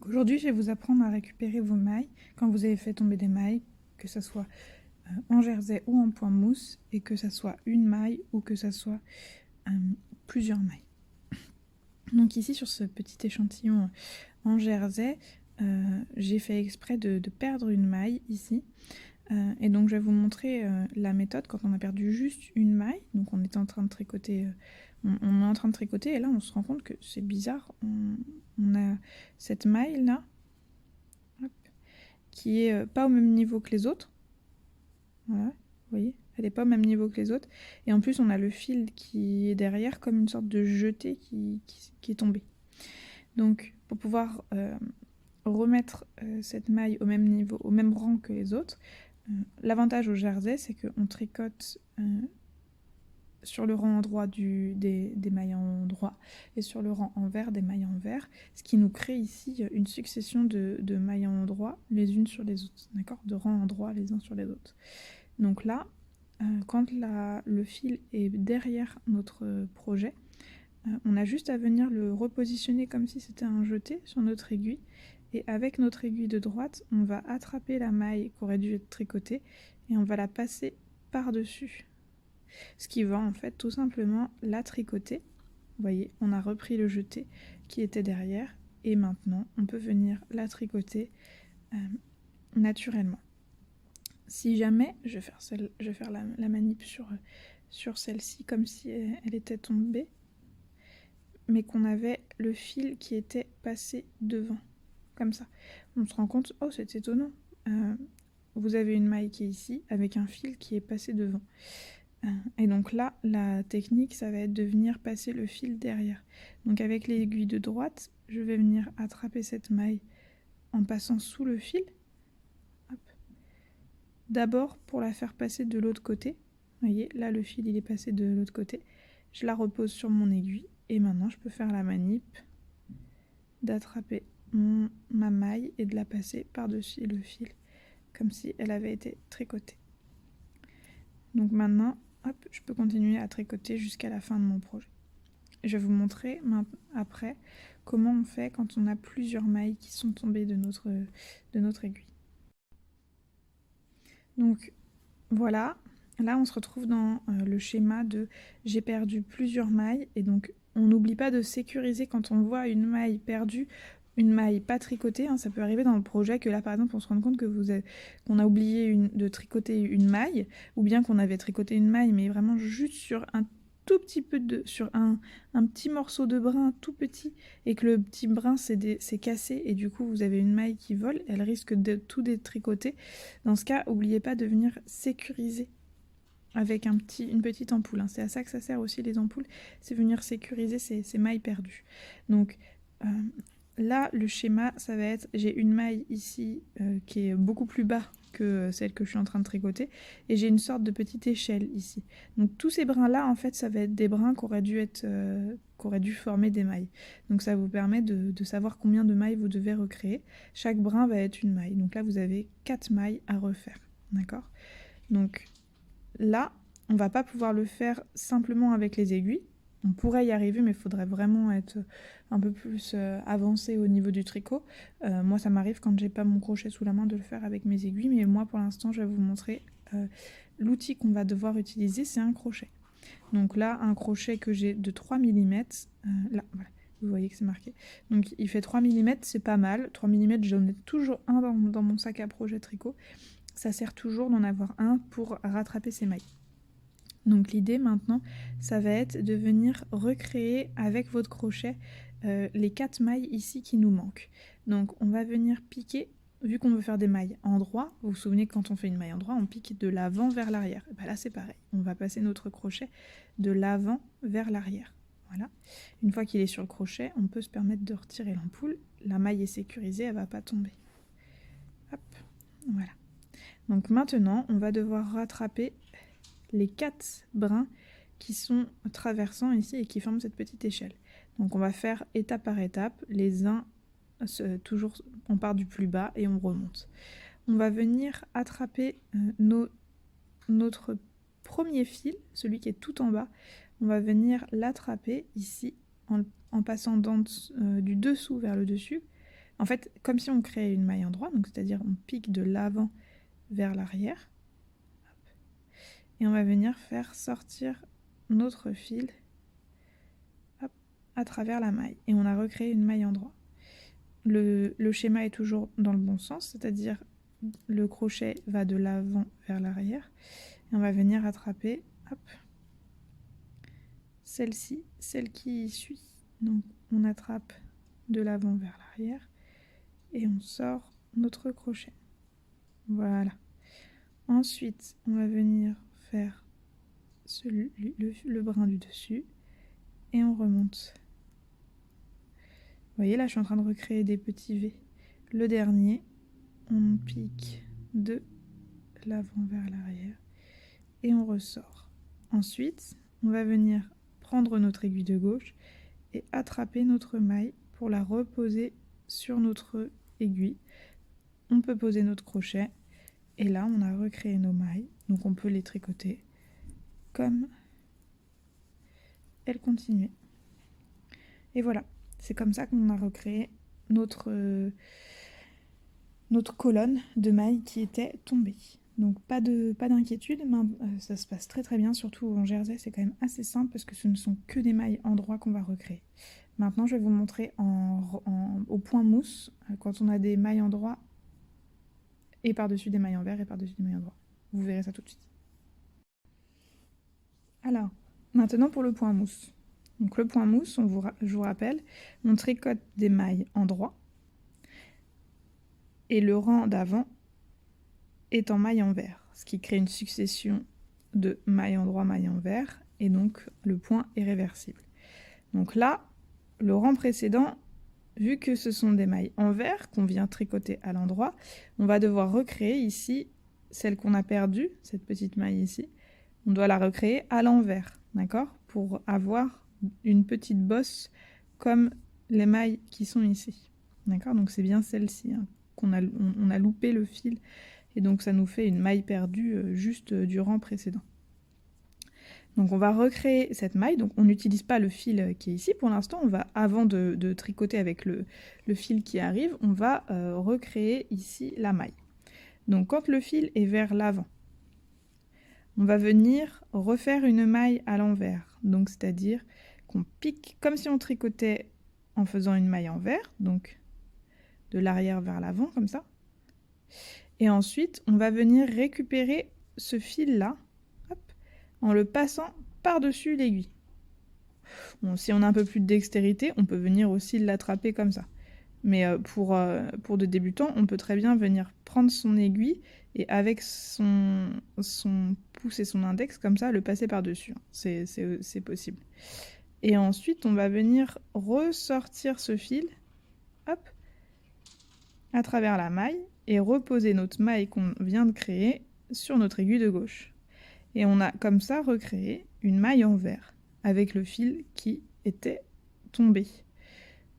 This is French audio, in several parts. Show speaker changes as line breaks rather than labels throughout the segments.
Aujourd'hui, je vais vous apprendre à récupérer vos mailles quand vous avez fait tomber des mailles, que ce soit en jersey ou en point mousse, et que ce soit une maille ou que ce soit euh, plusieurs mailles. Donc ici, sur ce petit échantillon en jersey, j'ai fait exprès de perdre une maille ici. Et donc je vais vous montrer la méthode quand on a perdu juste une maille. Donc on est en train de tricoter, on est en train de tricoter et là on se rend compte que c'est bizarre. On a cette maille là qui est pas au même niveau que les autres. Voilà, vous voyez, elle n'est pas au même niveau que les autres. Et en plus, on a le fil qui est derrière comme une sorte de jeté qui est tombé. Donc, pour pouvoir remettre cette maille au même niveau, au même rang que les autres, l'avantage au jersey, c'est qu'on tricote sur le rang endroit des mailles en droit et sur le rang envers des mailles en vert, ce qui nous crée ici une succession de mailles en droit les unes sur les autres, d'accord, de rangs en droit les uns sur les autres. Donc là, quand le fil est derrière notre projet, on a juste à venir le repositionner comme si c'était un jeté sur notre aiguille. Et avec notre aiguille de droite, on va attraper la maille qui aurait dû être tricotée et on va la passer par-dessus. Ce qui va en fait tout simplement la tricoter. Vous voyez, on a repris le jeté qui était derrière et maintenant on peut venir la tricoter naturellement. Si jamais, je vais faire la manip sur celle-ci comme si elle était tombée, mais qu'on avait le fil qui était passé devant, comme ça. On se rend compte, oh c'est étonnant, vous avez une maille qui est ici avec un fil qui est passé devant. Et donc là, la technique, ça va être de venir passer le fil derrière. Donc avec l'aiguille de droite, je vais venir attraper cette maille en passant sous le fil. D'abord pour la faire passer de l'autre côté. Vous voyez, là le fil il est passé de l'autre côté. Je la repose sur mon aiguille et maintenant je peux faire la manip d'attraper ma maille et de la passer par-dessus le fil comme si elle avait été tricotée. Donc maintenant, hop, je peux continuer à tricoter jusqu'à la fin de mon projet. Je vais vous montrer après comment on fait quand on a plusieurs mailles qui sont tombées de notre aiguille. Donc voilà, là on se retrouve dans le schéma de j'ai perdu plusieurs mailles et donc on n'oublie pas de sécuriser quand on voit une maille perdue, une maille pas tricotée, hein, ça peut arriver dans le projet que là par exemple on se rende compte que qu'on a oublié de tricoter une maille ou bien qu'on avait tricoté une maille mais vraiment juste sur un tout petit peu sur un petit morceau de brin tout petit et que le petit brin s'est cassé et du coup vous avez une maille qui vole, elle risque de tout détricoter. Dans ce cas, n'oubliez pas de venir sécuriser avec une petite ampoule. Hein. C'est à ça que ça sert aussi les ampoules, c'est venir sécuriser ces mailles perdues. Donc là, le schéma, ça va être, j'ai une maille ici qui est beaucoup plus bas que celle que je suis en train de tricoter, et j'ai une sorte de petite échelle ici. Donc tous ces brins-là, en fait, ça va être des brins qui auraient dû former des mailles. Donc ça vous permet de savoir combien de mailles vous devez recréer. Chaque brin va être une maille. Donc là, vous avez 4 mailles à refaire. D'accord ? Donc là, on va pas pouvoir le faire simplement avec les aiguilles. On pourrait y arriver, mais il faudrait vraiment être un peu plus avancé au niveau du tricot. Moi, ça m'arrive quand j'ai pas mon crochet sous la main de le faire avec mes aiguilles, mais moi, pour l'instant, je vais vous montrer l'outil qu'on va devoir utiliser, c'est un crochet. Donc là, un crochet que j'ai de 3 mm, là, voilà, vous voyez que c'est marqué. Donc il fait 3 mm, c'est pas mal. 3 mm, j'en ai toujours un dans mon sac à projet tricot. Ça sert toujours d'en avoir un pour rattraper ses mailles. Donc l'idée maintenant, ça va être de venir recréer avec votre crochet les 4 mailles ici qui nous manquent. Donc on va venir piquer, vu qu'on veut faire des mailles en droit, vous vous souvenez que quand on fait une maille en droit, on pique de l'avant vers l'arrière. Ben là c'est pareil, on va passer notre crochet de l'avant vers l'arrière. Voilà. Une fois qu'il est sur le crochet, on peut se permettre de retirer l'ampoule. La maille est sécurisée, elle ne va pas tomber. Hop, voilà. Donc maintenant, on va devoir rattraper les 4 brins qui sont traversants ici et qui forment cette petite échelle. Donc on va faire étape par étape, les uns, toujours on part du plus bas et on remonte. On va venir attraper notre premier fil, celui qui est tout en bas, on va venir l'attraper ici en passant du dessous vers le dessus. En fait, comme si on créait une maille en droit, donc c'est-à-dire on pique de l'avant vers l'arrière. Et on va venir faire sortir notre fil hop, à travers la maille. Et on a recréé une maille en droit. Le schéma est toujours dans le bon sens, c'est-à-dire le crochet va de l'avant vers l'arrière. Et on va venir attraper celle-ci, celle qui suit. Donc on attrape de l'avant vers l'arrière et on sort notre crochet. Voilà. Ensuite, on va venir faire le brin du dessus et on remonte. Vous voyez, là, je suis en train de recréer des petits V. Le dernier, on pique de l'avant vers l'arrière et on ressort. Ensuite, on va venir prendre notre aiguille de gauche et attraper notre maille pour la reposer sur notre aiguille. On peut poser notre crochet et là, on a recréé nos mailles. Donc, on peut les tricoter comme elles continuaient. Et voilà, c'est comme ça qu'on a recréé notre colonne de mailles qui était tombée. Donc pas d'inquiétude, ça se passe très très bien, surtout en jersey, c'est quand même assez simple parce que ce ne sont que des mailles en droit qu'on va recréer. Maintenant, je vais vous montrer au point mousse, quand on a des mailles en droit et par-dessus des mailles en vert et par-dessus des mailles en droit. Vous verrez ça tout de suite. Alors, maintenant pour le point mousse. Donc le point mousse, je vous rappelle, on tricote des mailles en droit et le rang d'avant est en maille en vert, ce qui crée une succession de mailles en droit, mailles en vert, et donc le point est réversible. Donc là, le rang précédent, vu que ce sont des mailles en vert qu'on vient tricoter à l'endroit, on va devoir recréer ici celle qu'on a perdue, cette petite maille ici, on doit la recréer à l'envers, d'accord, pour avoir une petite bosse comme les mailles qui sont ici, d'accord. Donc c'est bien celle-ci hein, on a loupé le fil et donc ça nous fait une maille perdue juste du rang précédent. Donc on va recréer cette maille, donc on n'utilise pas le fil qui est ici pour l'instant, on va, avant de tricoter avec le fil qui arrive, on va recréer ici la maille. Donc quand le fil est vers l'avant, on va venir refaire une maille à l'envers, donc c'est-à-dire qu'on pique comme si on tricotait en faisant une maille en vert, donc de l'arrière vers l'avant comme ça. Et ensuite, on va venir récupérer ce fil-là en le passant par-dessus l'aiguille. Bon, si on a un peu plus de dextérité, on peut venir aussi l'attraper comme ça. Mais pour des débutants, on peut très bien venir prendre son aiguille et avec son pouce et son index, comme ça, le passer par-dessus. C'est possible. Et ensuite, on va venir ressortir ce fil, hop, à travers la maille et reposer notre maille qu'on vient de créer sur notre aiguille de gauche. Et on a comme ça recréé une maille en vert avec le fil qui était tombé.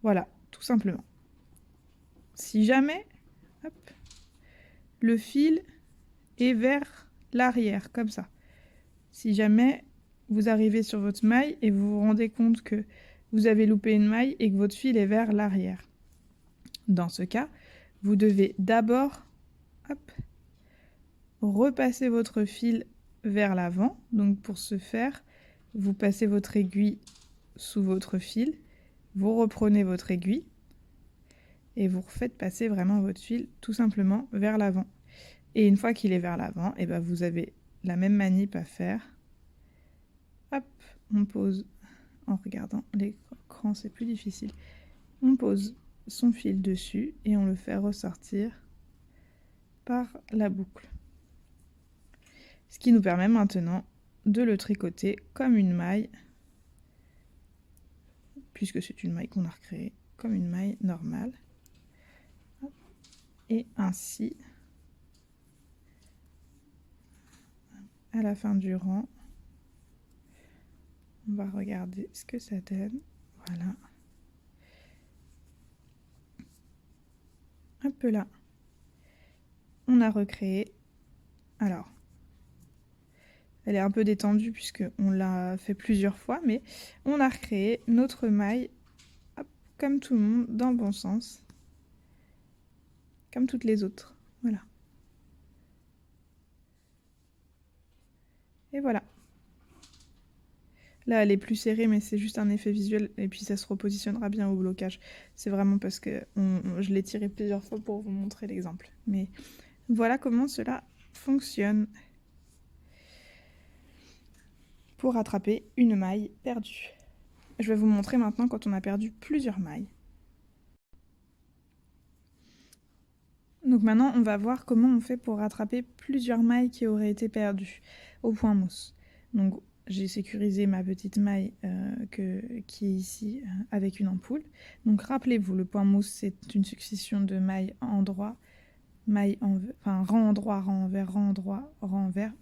Voilà, tout simplement. Si jamais hop, le fil est vers l'arrière, comme ça. Si jamais vous arrivez sur votre maille et vous vous rendez compte que vous avez loupé une maille et que votre fil est vers l'arrière. Dans ce cas, vous devez d'abord repasser votre fil vers l'avant. Donc pour ce faire, vous passez votre aiguille sous votre fil, vous reprenez votre aiguille et vous refaites passer vraiment votre fil tout simplement vers l'avant. Et une fois qu'il est vers l'avant, et ben vous avez la même manip à faire. Hop, on pose, en regardant l'écran c'est plus difficile, on pose son fil dessus et on le fait ressortir par la boucle. Ce qui nous permet maintenant de le tricoter comme une maille, puisque c'est une maille qu'on a recréée, comme une maille normale. Et ainsi, à la fin du rang, on va regarder ce que ça donne. Voilà. Un peu là. On a recréé. Alors, elle est un peu détendue puisqu'on l'a fait plusieurs fois, mais on a recréé notre maille hop, comme tout le monde dans le bon sens. comme toutes les autres. Voilà. Et voilà. Là, elle est plus serrée, mais c'est juste un effet visuel, et puis ça se repositionnera bien au blocage. C'est vraiment parce que je l'ai tiré plusieurs fois pour vous montrer l'exemple. Mais voilà comment cela fonctionne pour attraper une maille perdue. Je vais vous montrer maintenant quand on a perdu plusieurs mailles. Donc maintenant, on va voir comment on fait pour rattraper plusieurs mailles qui auraient été perdues au point mousse. Donc j'ai sécurisé ma petite maille qui est ici avec une ampoule. Donc rappelez-vous, le point mousse, c'est une succession de mailles en droit, rang en droit, rang envers, rang en droit, rang envers.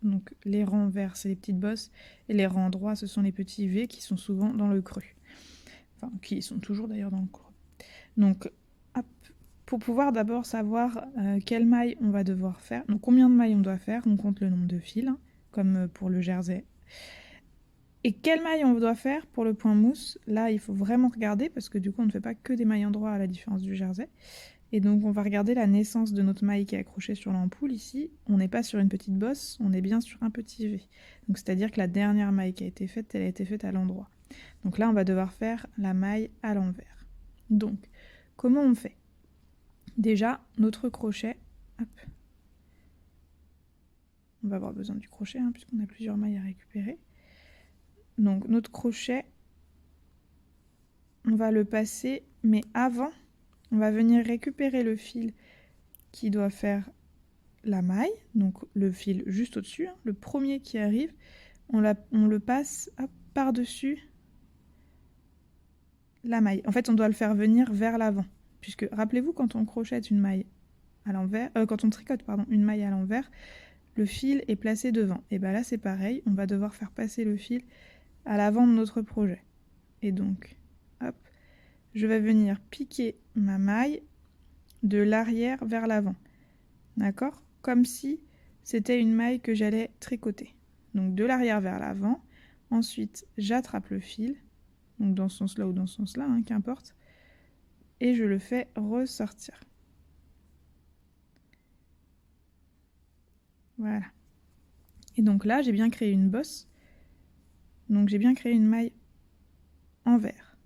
Donc les rangs verts, c'est les petites bosses, et les rangs droits, ce sont les petits V qui sont souvent dans le creux. Enfin, qui sont toujours d'ailleurs dans le creux. Donc, hop, pour pouvoir d'abord savoir quelle maille on va devoir faire, donc combien de mailles on doit faire, on compte le nombre de fils, hein, comme pour le jersey. Et quelle maille on doit faire pour le point mousse, là il faut vraiment regarder, parce que du coup on ne fait pas que des mailles en droit à la différence du jersey. Et donc on va regarder la naissance de notre maille qui est accrochée sur l'ampoule ici. On n'est pas sur une petite bosse, on est bien sur un petit V. Donc c'est-à-dire que la dernière maille qui a été faite, elle a été faite à l'endroit. Donc là on va devoir faire la maille à l'envers. Donc comment on fait? Déjà notre crochet, hop. On va avoir besoin du crochet hein, puisqu'on a plusieurs mailles à récupérer. Donc notre crochet, on va le passer, mais avant, on va venir récupérer le fil qui doit faire la maille, donc le fil juste au-dessus, hein, le premier qui arrive, on le passe par-dessus la maille. En fait, on doit le faire venir vers l'avant, puisque rappelez-vous, quand on crochette une maille à l'envers, quand on tricote pardon, une maille à l'envers, le fil est placé devant. Et bien là, c'est pareil, on va devoir faire passer le fil à l'avant de notre projet. Et donc, hop, je vais venir piquer ma maille de l'arrière vers l'avant. D'accord? Comme si c'était une maille que j'allais tricoter. Donc de l'arrière vers l'avant. Ensuite, j'attrape le fil, donc dans ce sens-là ou dans ce sens-là, hein, qu'importe, et je le fais ressortir. Voilà. Et donc là, j'ai bien créé une bosse. Donc j'ai bien créé une maille envers.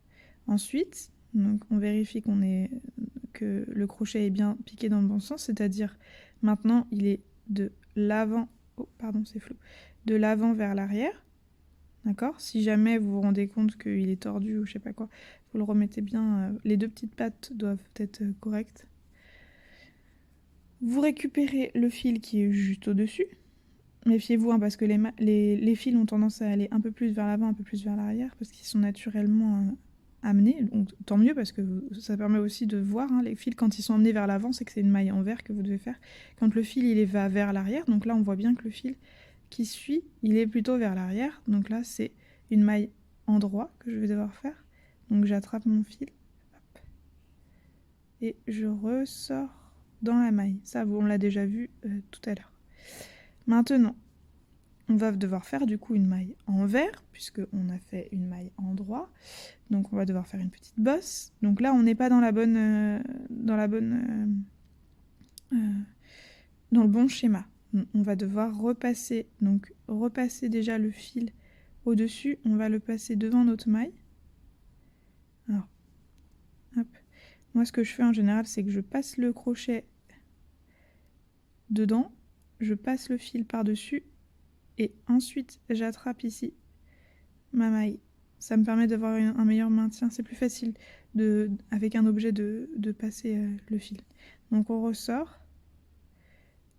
Ensuite, donc on vérifie que le crochet est bien piqué dans le bon sens, c'est-à-dire maintenant il est de l'avant, oh pardon c'est flou, de l'avant vers l'arrière, d'accord? Si jamais vous vous rendez compte qu'il est tordu ou je sais pas quoi, vous le remettez bien, les deux petites pattes doivent être correctes. Vous récupérez le fil qui est juste au-dessus, méfiez-vous hein, parce que les fils ont tendance à aller un peu plus vers l'avant, un peu plus vers l'arrière, parce qu'ils sont naturellement amenés, donc tant mieux parce que ça permet aussi de voir hein, les fils quand ils sont amenés vers l'avant, c'est que c'est une maille envers que vous devez faire. Quand le fil il va vers l'arrière, donc là on voit bien que le fil qui suit, il est plutôt vers l'arrière, donc là c'est une maille en droit que je vais devoir faire. Donc j'attrape mon fil hop, et je ressors dans la maille. Ça on l'a déjà vu tout à l'heure. Maintenant, on va devoir faire du coup une maille envers, puisqu'on a fait une maille en droit. Donc on va devoir faire une petite bosse. Donc là, on n'est pas dans dans le bon schéma. On va devoir repasser, donc repasser déjà le fil au-dessus. On va le passer devant notre maille. Alors, hop. Moi, ce que je fais en général, c'est que je passe le crochet dedans, je passe le fil par-dessus, et ensuite j'attrape ici ma maille. Ça me permet d'avoir un meilleur maintien. C'est plus facile avec un objet de passer le fil. Donc on ressort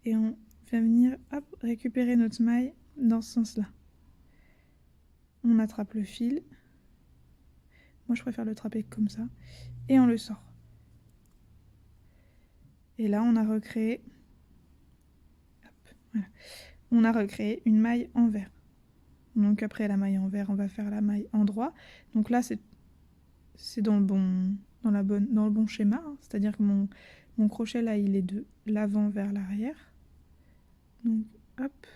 et on va venir hop, récupérer notre maille dans ce sens-là. On attrape le fil. Moi je préfère le trapper comme ça. Et on le sort. Et là on a recréé, hop, voilà. On a recréé une maille envers. Donc après la maille envers, on va faire la maille en droit. Donc là c'est dans le bon schéma, hein. C'est-à-dire que mon crochet là il est de l'avant vers l'arrière. Donc hop,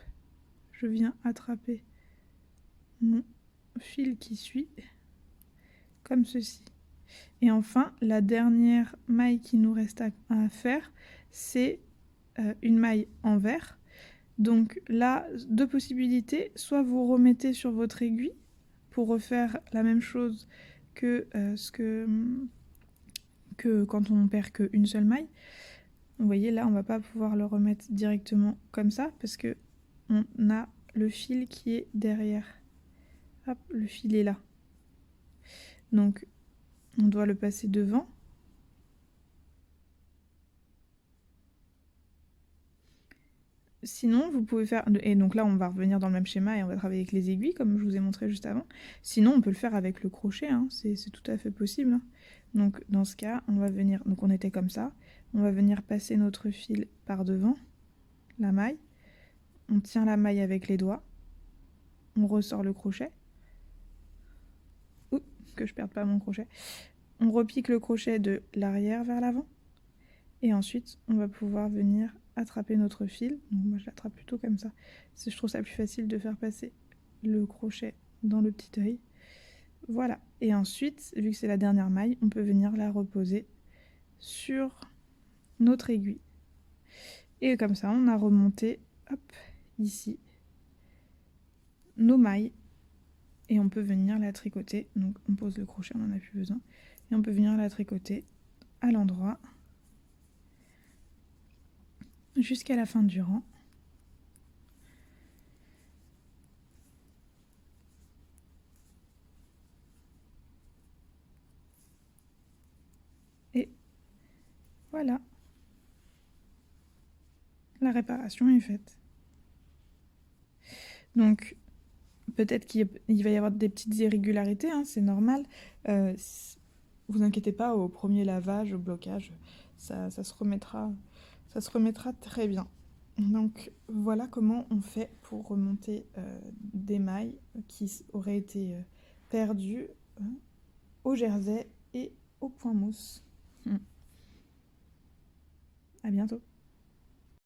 je viens attraper mon fil qui suit comme ceci. Et enfin, la dernière maille qui nous reste à faire, c'est une maille en vert. Donc là, deux possibilités, soit vous remettez sur votre aiguille pour refaire la même chose que, que quand on perd qu'une seule maille. Vous voyez, là, on va pas pouvoir le remettre directement comme ça parce que on a le fil qui est derrière. Hop, le fil est là. Donc, on doit le passer devant. Sinon, vous pouvez faire... Et donc là, on va revenir dans le même schéma et on va travailler avec les aiguilles, comme je vous ai montré juste avant. Sinon, on peut le faire avec le crochet, hein. C'est tout à fait possible. Hein. Donc, dans ce cas, on va venir... Donc, on était comme ça. On va venir passer notre fil par devant, la maille. On tient la maille avec les doigts. On ressort le crochet. Ouh, que je perde pas mon crochet. On repique le crochet de l'arrière vers l'avant. Et ensuite, on va pouvoir venir attraper notre fil. Donc moi, je l'attrape plutôt comme ça. Je trouve ça plus facile de faire passer le crochet dans le petit œil. Voilà. Et ensuite, vu que c'est la dernière maille, on peut venir la reposer sur notre aiguille. Et comme ça, on a remonté, hop, ici, nos mailles. Et on peut venir la tricoter. Donc on pose le crochet, on n'en a plus besoin. Et on peut venir la tricoter à l'endroit jusqu'à la fin du rang. Et voilà, la réparation est faite. Donc peut-être qu'il va y avoir des petites irrégularités, hein, c'est normal. Vous inquiétez pas, au premier lavage, au blocage, ça se remettra très bien. Donc voilà comment on fait pour remonter des mailles qui auraient été perdues au jersey et au point mousse. À bientôt.